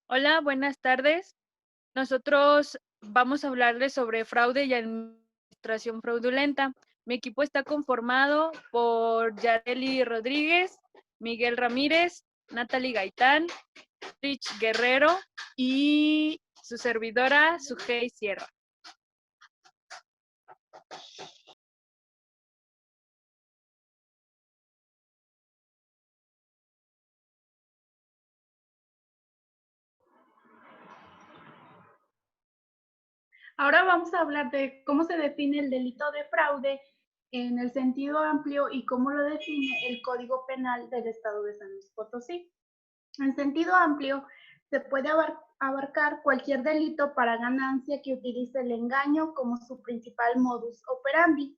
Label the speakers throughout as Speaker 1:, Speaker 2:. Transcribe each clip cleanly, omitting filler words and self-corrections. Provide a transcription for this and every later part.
Speaker 1: Hola, buenas tardes. Nosotros vamos a hablarles sobre fraude y administración fraudulenta. Mi equipo está conformado por Yareli Rodríguez, Miguel Ramírez, Natalie Gaitán, Rich Guerrero y su servidora, Sujei Sierra.
Speaker 2: Ahora vamos a hablar de cómo se define el delito de fraude en el sentido amplio y cómo lo define el Código Penal del Estado de San Luis Potosí. En sentido amplio, se puede abarcar cualquier delito para ganancia que utilice el engaño como su principal modus operandi.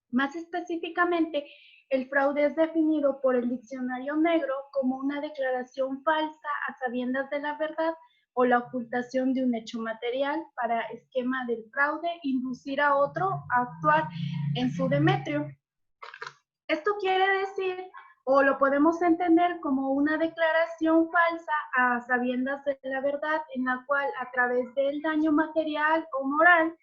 Speaker 2: Más específicamente, el fraude es definido por el Diccionario Negro como una declaración falsa a sabiendas de la verdad o la ocultación de un hecho material para esquema del fraude, inducir a otro a actuar en su demetrio. Esto quiere decir, o lo podemos entender como una declaración falsa a sabiendas de la verdad, en la cual a través del daño material o moral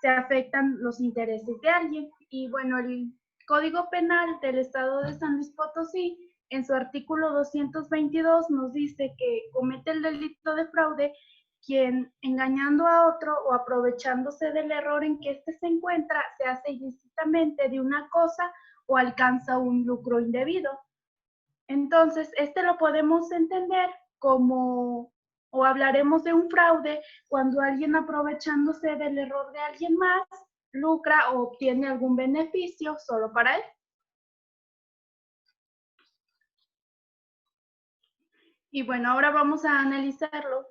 Speaker 2: se afectan los intereses de alguien. Y bueno, el Código Penal del Estado de San Luis Potosí, en su artículo 222, nos dice que comete el delito de fraude quien, engañando a otro o aprovechándose del error en que éste se encuentra, se hace ilícitamente de una cosa o alcanza un lucro indebido. Entonces, este lo podemos entender como, o hablaremos de un fraude cuando alguien, aprovechándose del error de alguien más, lucra o obtiene algún beneficio solo para él. Y bueno, ahora vamos a analizarlo.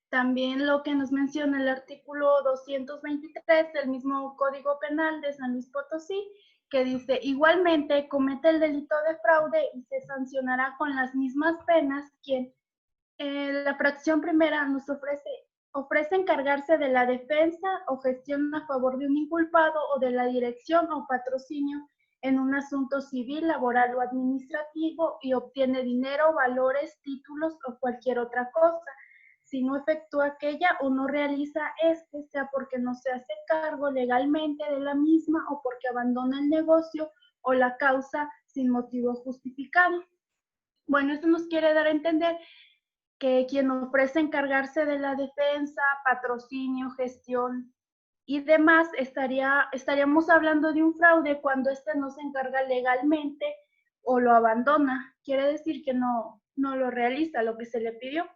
Speaker 2: También lo que nos menciona el artículo 223 del mismo Código Penal de San Luis Potosí, que dice: igualmente comete el delito de fraude y se sancionará con las mismas penas quien, la fracción primera nos ofrece encargarse de la defensa o gestión a favor de un inculpado o de la dirección o patrocinio en un asunto civil, laboral o administrativo y obtiene dinero, valores, títulos o cualquier otra cosa. Si no efectúa aquella o no realiza sea porque no se hace cargo legalmente de la misma o porque abandona el negocio o la causa sin motivo justificado. Bueno, esto nos quiere dar a entender que quien ofrece encargarse de la defensa, patrocinio, gestión y demás, estaríamos hablando de un fraude cuando éste no se encarga legalmente o lo abandona. Quiere decir que no lo realiza lo que se le pidió.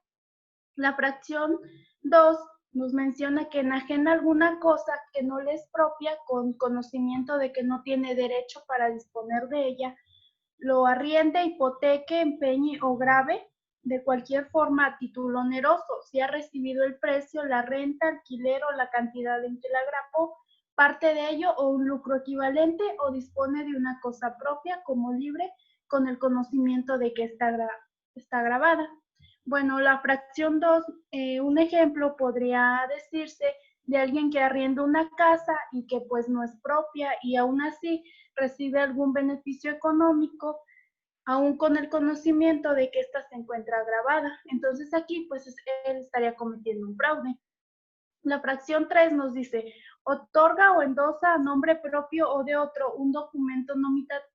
Speaker 2: La fracción 2 nos menciona que enajena alguna cosa que no le es propia con conocimiento de que no tiene derecho para disponer de ella, lo arriende, hipoteque, empeñe o grave de cualquier forma a título oneroso, si ha recibido el precio, la renta, alquiler o la cantidad en que la grabó, parte de ello o un lucro equivalente, o dispone de una cosa propia como libre con el conocimiento de que está grabada. Bueno, la fracción 2, un ejemplo podría decirse de alguien que arrienda una casa y que pues no es propia y aún así recibe algún beneficio económico, aún con el conocimiento de que ésta se encuentra grabada. Entonces aquí pues él estaría cometiendo un fraude. La fracción 3 nos dice: otorga o endosa a nombre propio o de otro un documento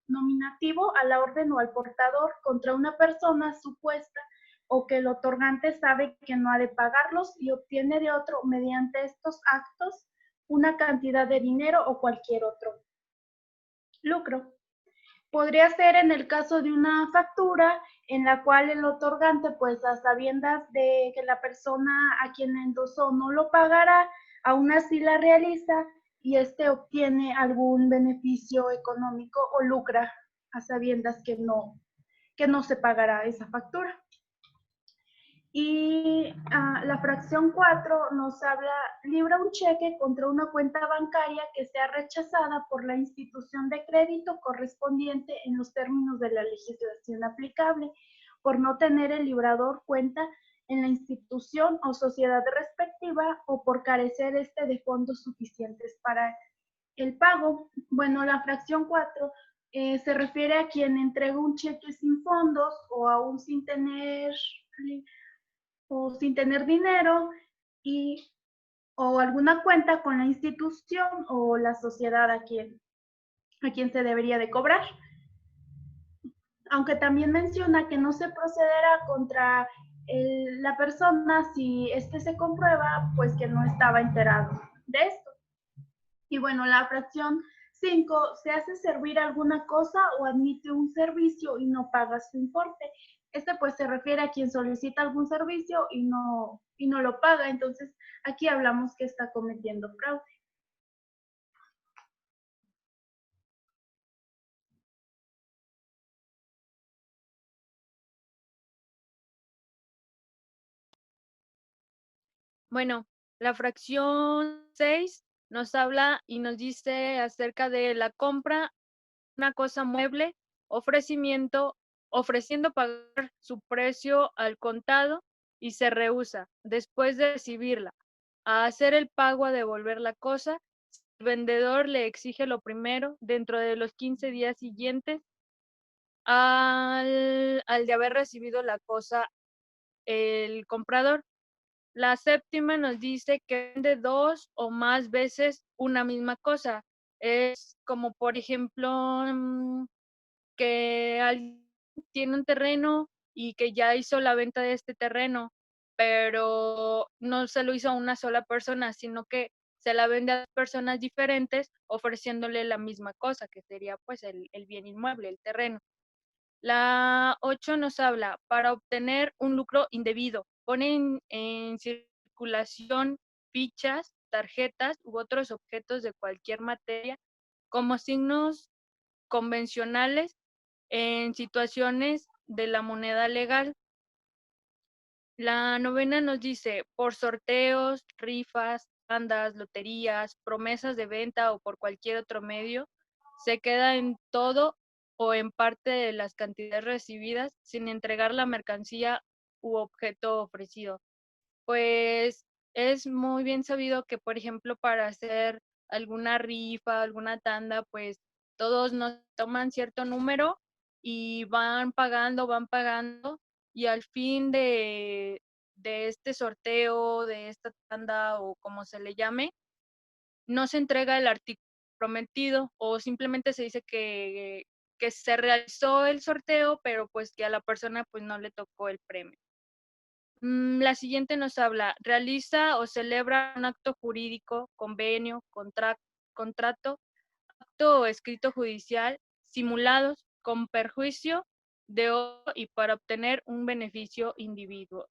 Speaker 2: nominativo a la orden o al portador contra una persona supuesta o que el otorgante sabe que no ha de pagarlos, y obtiene de otro mediante estos actos una cantidad de dinero o cualquier otro lucro. Podría ser en el caso de una factura en la cual el otorgante, pues a sabiendas de que la persona a quien endosó no lo pagará, aún así la realiza y éste obtiene algún beneficio económico o lucra a sabiendas que no se pagará esa factura. Y la fracción 4 nos habla: libra un cheque contra una cuenta bancaria que sea rechazada por la institución de crédito correspondiente en los términos de la legislación aplicable, por no tener el librador cuenta en la institución o sociedad respectiva o por carecer de fondos suficientes para el pago. Bueno, la fracción 4 se refiere a quien entrega un cheque sin fondos o aún sin tener dinero y o alguna cuenta con la institución o la sociedad a quien se debería de cobrar. Aunque también menciona que no se procederá contra la persona si se comprueba pues que no estaba enterado de esto. Y bueno, la fracción 5, se hace servir alguna cosa o admite un servicio y no paga su importe. Pues se refiere a quien solicita algún servicio y no lo paga. Entonces, aquí hablamos que está cometiendo fraude.
Speaker 1: Bueno, la fracción 6 nos habla y nos dice acerca de la compra de una cosa mueble, ofreciendo pagar su precio al contado y se rehúsa, después de recibirla, a hacer el pago a devolver la cosa. El vendedor le exige lo primero dentro de los 15 días siguientes al de haber recibido la cosa el comprador. La séptima nos dice que vende 2 o más veces una misma cosa. Es como, por ejemplo, que alguien tiene un terreno y que ya hizo la venta de este terreno, pero no se lo hizo a una sola persona, sino que se la vende a personas diferentes ofreciéndole la misma cosa, que sería pues el bien inmueble, el terreno. La 8 nos habla para obtener un lucro indebido. Ponen en circulación fichas, tarjetas u otros objetos de cualquier materia como signos convencionales en situaciones de la moneda legal. La novena nos dice, por sorteos, rifas, andas, loterías, promesas de venta o por cualquier otro medio, se queda en todo o en parte de las cantidades recibidas sin entregar la mercancía u objeto ofrecido. Pues es muy bien sabido que, por ejemplo, para hacer alguna rifa, alguna tanda, pues todos nos toman cierto número y van pagando, y al fin de este sorteo, de esta tanda o como se le llame, no se entrega el artículo prometido o simplemente se dice que se realizó el sorteo, pero pues que a la persona pues no le tocó el premio. La siguiente nos habla, realiza o celebra un acto jurídico, convenio, contrato, acto o escrito judicial, simulados con perjuicio de otro y para obtener un beneficio indebido.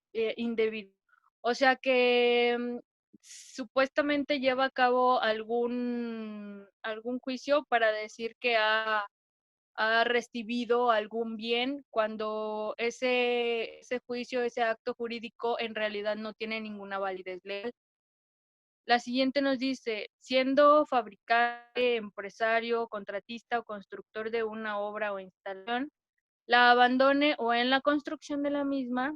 Speaker 1: O sea que supuestamente lleva a cabo algún juicio para decir que ha recibido algún bien cuando ese juicio, ese acto jurídico en realidad no tiene ninguna validez legal. La siguiente nos dice, siendo fabricante, empresario, contratista o constructor de una obra o instalación, la abandone o en la construcción de la misma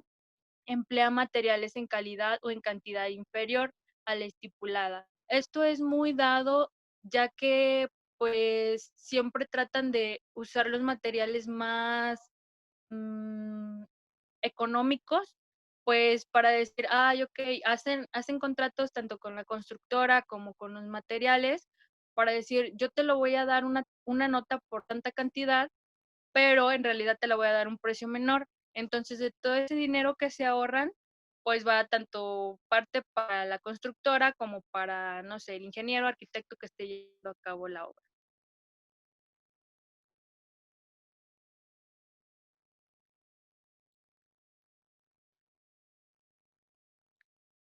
Speaker 1: emplea materiales en calidad o en cantidad inferior a la estipulada. Esto es muy dado ya que pues siempre tratan de usar los materiales más económicos, pues para decir, ay, ok, hacen contratos tanto con la constructora como con los materiales, para decir, yo te lo voy a dar una nota por tanta cantidad, pero en realidad te la voy a dar un precio menor. Entonces, de todo ese dinero que se ahorran, pues va tanto parte para la constructora como para, no sé, el ingeniero, arquitecto que esté llevando a cabo la obra.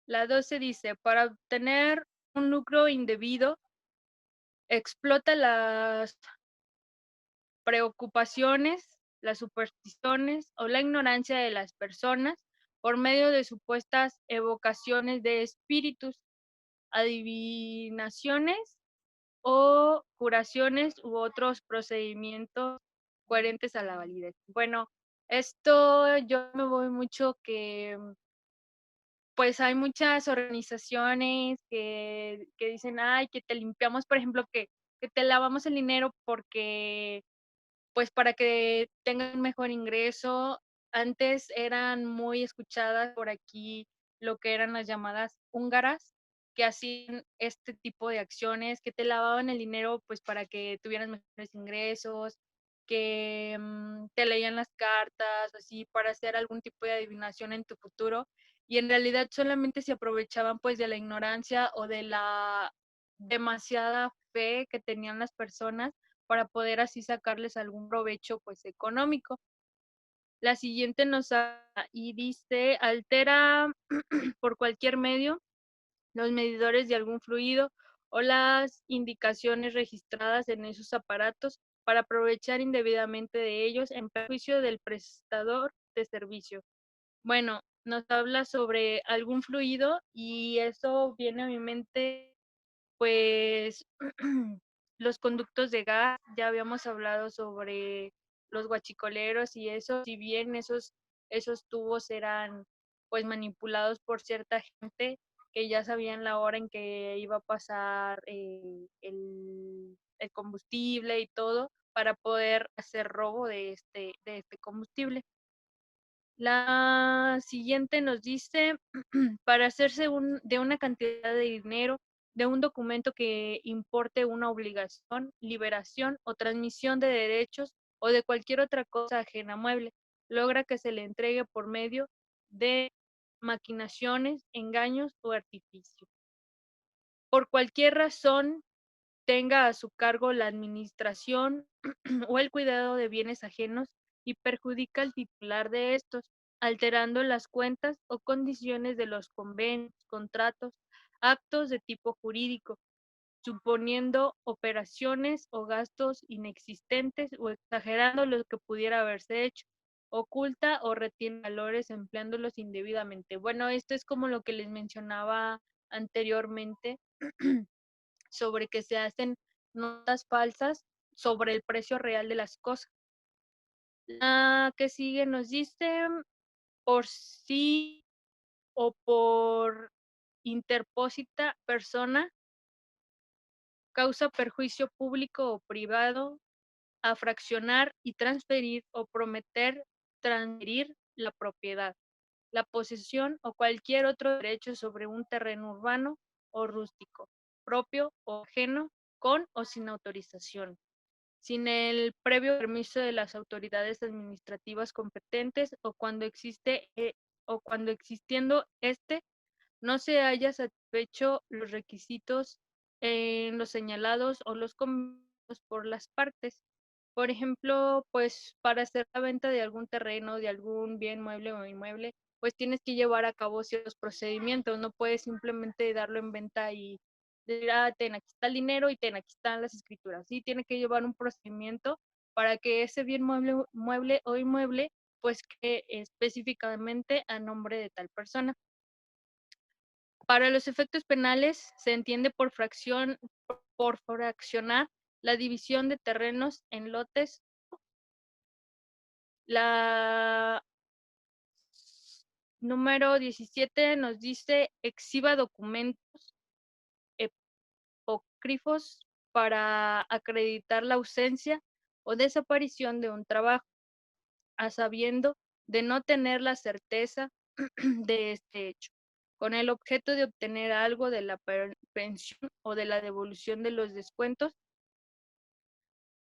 Speaker 1: La 12 dice, para obtener un lucro indebido, explota las preocupaciones, las supersticiones o la ignorancia de las personas por medio de supuestas evocaciones de espíritus, adivinaciones o curaciones u otros procedimientos coherentes a la validez. Bueno, esto yo me voy mucho que pues hay muchas organizaciones que dicen, ay, que te limpiamos, por ejemplo, que te lavamos el dinero porque, pues para que tengan un mejor ingreso. Antes eran muy escuchadas por aquí lo que eran las llamadas húngaras, que hacían este tipo de acciones, que te lavaban el dinero pues para que tuvieras mejores ingresos, que te leían las cartas, así, para hacer algún tipo de adivinación en tu futuro. Y en realidad solamente se aprovechaban pues de la ignorancia o de la demasiada fe que tenían las personas para poder así sacarles algún provecho pues económico. La siguiente nos y dice, altera por cualquier medio los medidores de algún fluido o las indicaciones registradas en esos aparatos para aprovechar indebidamente de ellos en perjuicio del prestador de servicio. Bueno, nos habla sobre algún fluido y eso viene a mi mente pues los conductos de gas. Ya habíamos hablado sobre los guachicoleros y eso, si bien esos tubos eran pues manipulados por cierta gente que ya sabían la hora en que iba a pasar el combustible y todo para poder hacer robo de este combustible. La siguiente nos dice, para hacerse de una cantidad de dinero, de un documento que importe una obligación, liberación o transmisión de derechos o de cualquier otra cosa ajena a mueble, logra que se le entregue por medio de maquinaciones, engaños o artificio. Por cualquier razón tenga a su cargo la administración o el cuidado de bienes ajenos y perjudica al titular de estos, alterando las cuentas o condiciones de los convenios, contratos, actos de tipo jurídico, suponiendo operaciones o gastos inexistentes o exagerando lo que pudiera haberse hecho, oculta o retiene valores empleándolos indebidamente. Bueno, esto es como lo que les mencionaba anteriormente sobre que se hacen notas falsas sobre el precio real de las cosas. La que sigue nos dice, por sí o por interpósita persona, causa perjuicio público o privado a fraccionar y transferir o prometer transferir la propiedad, la posesión o cualquier otro derecho sobre un terreno urbano o rústico, propio o ajeno, con o sin autorización, sin el previo permiso de las autoridades administrativas competentes o cuando existiendo este no se haya satisfecho los requisitos en los señalados o los convenidos por las partes. Por ejemplo, pues para hacer la venta de algún terreno, de algún bien mueble o inmueble, pues tienes que llevar a cabo ciertos procedimientos. No puedes simplemente darlo en venta y decir, ah, ten, aquí está el dinero y ten, aquí están las escrituras. Sí, tiene que llevar un procedimiento para que ese bien mueble o inmueble pues quede específicamente a nombre de tal persona. Para los efectos penales se entiende por fraccionar la división de terrenos en lotes. La número 17 nos dice exhiba documentos apócrifos para acreditar la ausencia o desaparición de un trabajo, a sabiendo de no tener la certeza de este hecho, con el objeto de obtener algo de la pensión o de la devolución de los descuentos,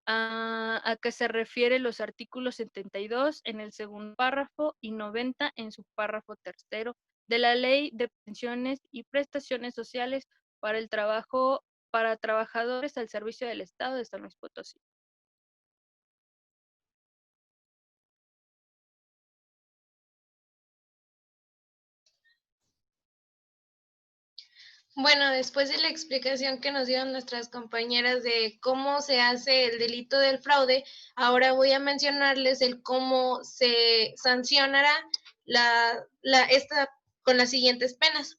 Speaker 1: a que se refiere los artículos 72 en el segundo párrafo y 90 en su párrafo tercero de la Ley de Pensiones y Prestaciones Sociales para el trabajo para trabajadores al servicio del Estado de San Luis Potosí.
Speaker 3: Bueno, después de la explicación que nos dieron nuestras compañeras de cómo se hace el delito del fraude, ahora voy a mencionarles el cómo se sancionará esta con las siguientes penas.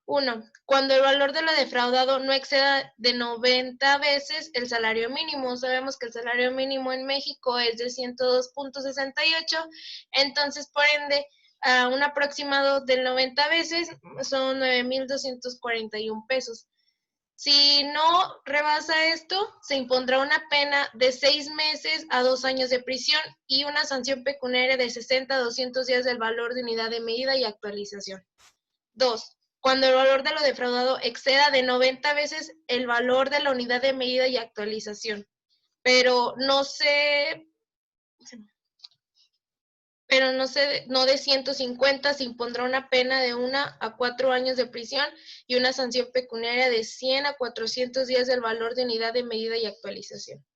Speaker 3: 1. Cuando el valor de lo defraudado no exceda de 90 veces el salario mínimo. Sabemos que el salario mínimo en México es de 102.68, entonces, por ende, a un aproximado del 90 veces, son 9,241 pesos. Si no rebasa esto, se impondrá una pena de 6 meses a 2 años de prisión y una sanción pecuniaria de 60 a 200 días del valor de unidad de medida y actualización. 2. Cuando el valor de lo defraudado exceda de 90 veces el valor de la unidad de medida y actualización, pero no de 150, se impondrá una pena de 1 a 4 años de prisión y una sanción pecuniaria de 100 a 400 días del valor de unidad de medida y actualización.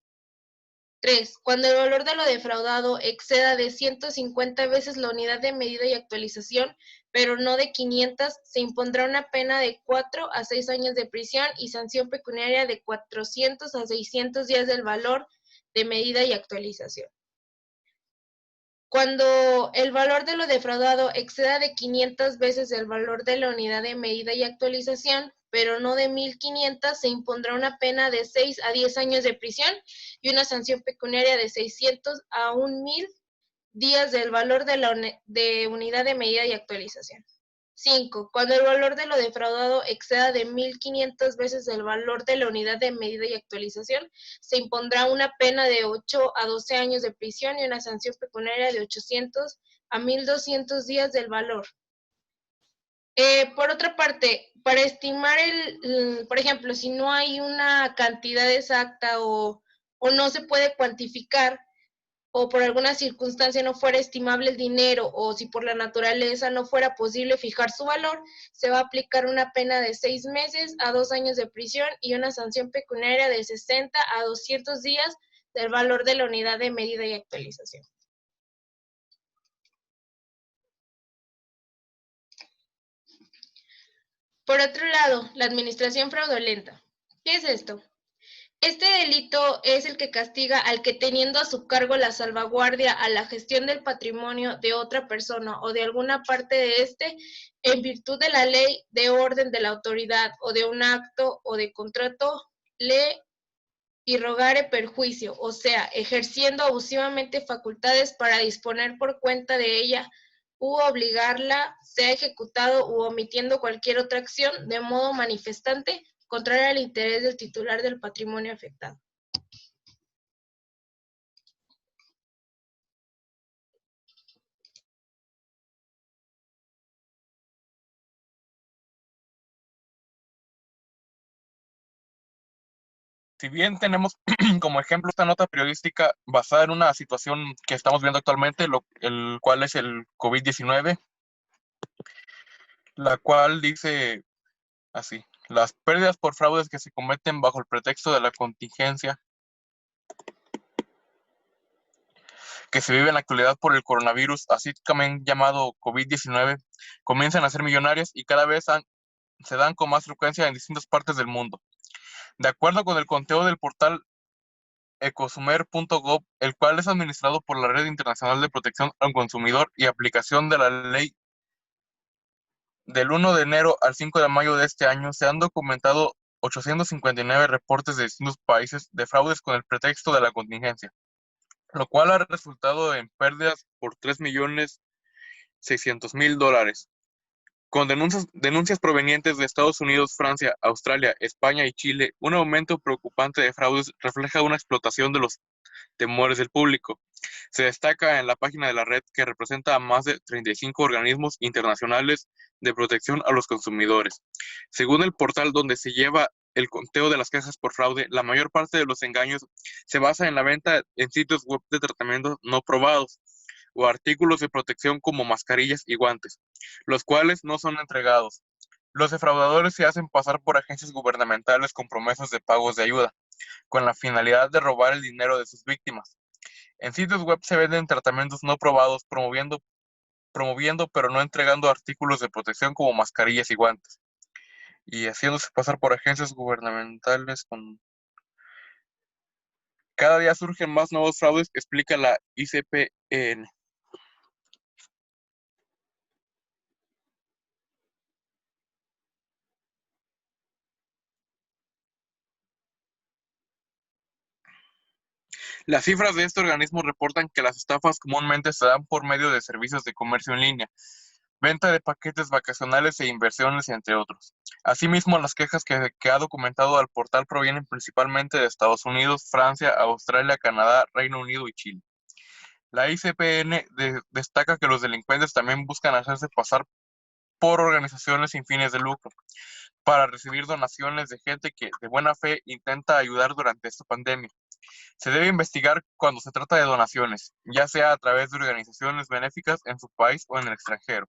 Speaker 3: 3. Cuando el valor de lo defraudado exceda de 150 veces la unidad de medida y actualización, pero no de 500, se impondrá una pena de 4 a 6 años de prisión y sanción pecuniaria de 400 a 600 días del valor de medida y actualización. Cuando el valor de lo defraudado exceda de 500 veces el valor de la unidad de medida y actualización, pero no de 1,500, se impondrá una pena de 6 a 10 años de prisión y una sanción pecuniaria de 600 a 1,000 días del valor de la unidad de medida y actualización. 5. Cuando el valor de lo defraudado exceda de 1,500 veces el valor de la unidad de medida y actualización, se impondrá una pena de 8 a 12 años de prisión y una sanción pecuniaria de 800 a 1,200 días del valor. Por otra parte, para estimar por ejemplo, si no hay una cantidad exacta o no se puede cuantificar, o por alguna circunstancia no fuera estimable el dinero, o si por la naturaleza no fuera posible fijar su valor, se va a aplicar una pena de 6 meses a 2 años de prisión y una sanción pecuniaria de 60 a 200 días del valor de la unidad de medida y actualización. Por otro lado, la administración fraudulenta. ¿Qué es esto? Este delito es el que castiga al que, teniendo a su cargo la salvaguardia a la gestión del patrimonio de otra persona o de alguna parte de éste, en virtud de la ley, de orden de la autoridad o de un acto o de contrato, le irrogare perjuicio, o sea, ejerciendo abusivamente facultades para disponer por cuenta de ella u obligarla, sea ejecutado u omitiendo cualquier otra acción de modo manifestante contraria al interés del titular del patrimonio afectado.
Speaker 4: Si bien tenemos como ejemplo esta nota periodística basada en una situación que estamos viendo actualmente, el cual es el COVID-19, la cual dice así: las pérdidas por fraudes que se cometen bajo el pretexto de la contingencia que se vive en la actualidad por el coronavirus, así también llamado COVID-19, comienzan a ser millonarias y cada vez se dan con más frecuencia en distintas partes del mundo. De acuerdo con el conteo del portal ecosumer.gov, el cual es administrado por la Red Internacional de Protección al Consumidor y aplicación de la ley del 1 de enero al 5 de mayo de este año, se han documentado 859 reportes de distintos países de fraudes con el pretexto de la contingencia, lo cual ha resultado en pérdidas por $3,600,000. Con denuncias provenientes de Estados Unidos, Francia, Australia, España y Chile, un aumento preocupante de fraudes refleja una explotación de los temores del público. Se destaca en la página de la red que representa a más de 35 organismos internacionales de protección a los consumidores. Según el portal donde se lleva el conteo de las quejas por fraude, la mayor parte de los engaños se basa en la venta en sitios web de tratamientos no probados o artículos de protección como mascarillas y guantes, los cuales no son entregados. Los defraudadores se hacen pasar por agencias gubernamentales con promesas de pagos de ayuda, con la finalidad de robar el dinero de sus víctimas. En sitios web se venden tratamientos no probados, promoviendo pero no entregando artículos de protección como mascarillas y guantes, y haciéndose pasar por agencias gubernamentales con... Cada día surgen más nuevos fraudes, explica la ICPN. Las cifras de este organismo reportan que las estafas comúnmente se dan por medio de servicios de comercio en línea, venta de paquetes vacacionales e inversiones, entre otros. Asimismo, las quejas que ha documentado al portal provienen principalmente de Estados Unidos, Francia, Australia, Canadá, Reino Unido y Chile. La ICPN destaca que los delincuentes también buscan hacerse pasar por organizaciones sin fines de lucro para recibir donaciones de gente que de buena fe intenta ayudar durante esta pandemia. Se debe investigar cuando se trata de donaciones, ya sea a través de organizaciones benéficas en su país o en el extranjero,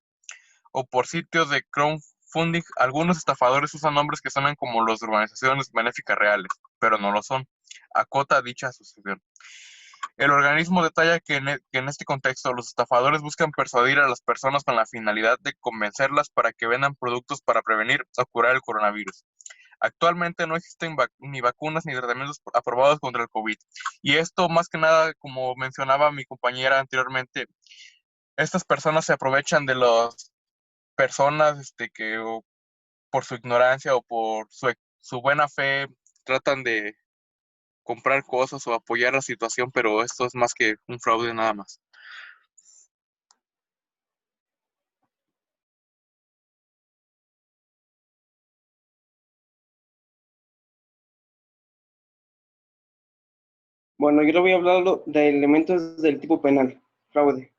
Speaker 4: o por sitios de crowdfunding. Algunos estafadores usan nombres que suenan como los de organizaciones benéficas reales, pero no lo son, acota dicha asociación. El organismo detalla que en este contexto los estafadores buscan persuadir a las personas con la finalidad de convencerlas para que vendan productos para prevenir o curar el coronavirus. Actualmente no existen ni vacunas ni tratamientos aprobados contra el COVID. Y esto, más que nada, como mencionaba mi compañera anteriormente, estas personas se aprovechan de las personas que por su ignorancia o por su buena fe tratan de comprar cosas o apoyar la situación, pero esto es más que un fraude nada más.
Speaker 5: Bueno, yo le voy a hablar de elementos del tipo penal, fraude.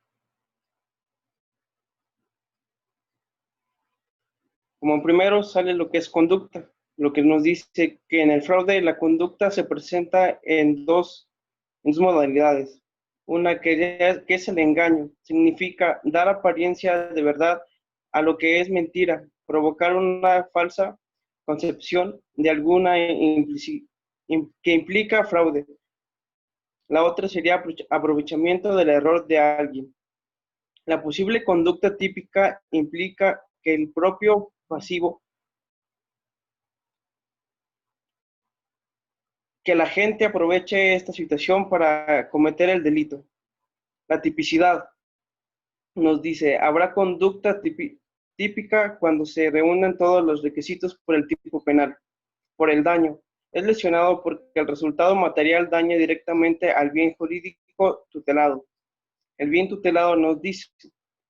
Speaker 5: Como primero sale lo que es conducta, lo que nos dice que en el fraude la conducta se presenta en dos modalidades. Una que es el engaño, significa dar apariencia de verdad a lo que es mentira, provocar una falsa concepción de alguna que implica fraude. La otra sería aprovechamiento del error de alguien. La posible conducta típica implica que el propio pasivo, que la gente aproveche esta situación para cometer el delito. La tipicidad nos dice, habrá conducta típica cuando se reúnan todos los requisitos por el tipo penal. Por el daño, es lesionado porque el resultado material daña directamente al bien jurídico tutelado. El bien tutelado nos dice,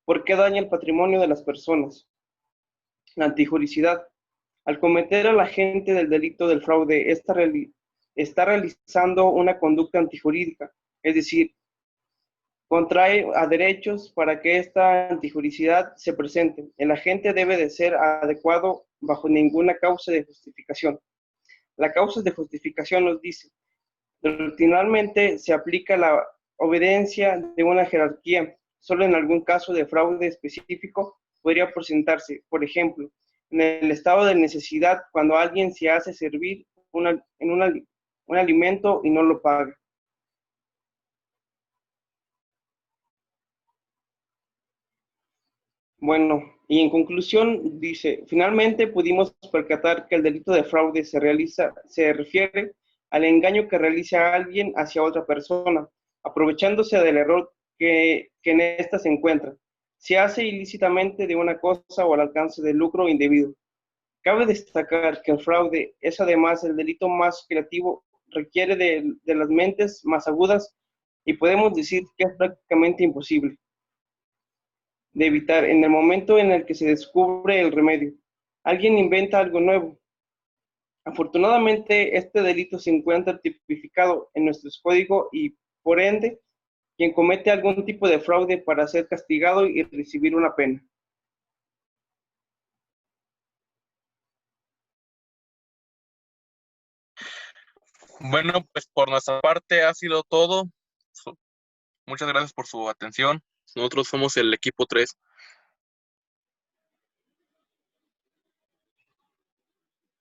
Speaker 5: ¿por qué daña el patrimonio de las personas? La antijuricidad. Al cometer al agente del delito del fraude, está realizando una conducta antijurídica, es decir, contrae a derechos para que esta antijuricidad se presente. El agente debe de ser adecuado bajo ninguna causa de justificación. La causa de justificación nos dice, rutinalmente se aplica la obediencia de una jerarquía. Solo en algún caso de fraude específico podría presentarse, por ejemplo, en el estado de necesidad cuando alguien se hace servir un alimento y no lo paga. Bueno, y en conclusión dice, finalmente pudimos percatar que el delito de fraude se refiere al engaño que realiza alguien hacia otra persona, aprovechándose del error que en ésta se encuentra. Se hace ilícitamente de una cosa o al alcance del lucro indebido. Cabe destacar que el fraude es además el delito más creativo, requiere de las mentes más agudas y podemos decir que es prácticamente imposible de evitar en el momento en el que se descubre el remedio. Alguien inventa algo nuevo. Afortunadamente, este delito se encuentra tipificado en nuestro código y, por ende, quien comete algún tipo de fraude para ser castigado y recibir una pena.
Speaker 4: Bueno, pues por nuestra parte ha sido todo. Muchas gracias por su atención. Nosotros somos el equipo 3.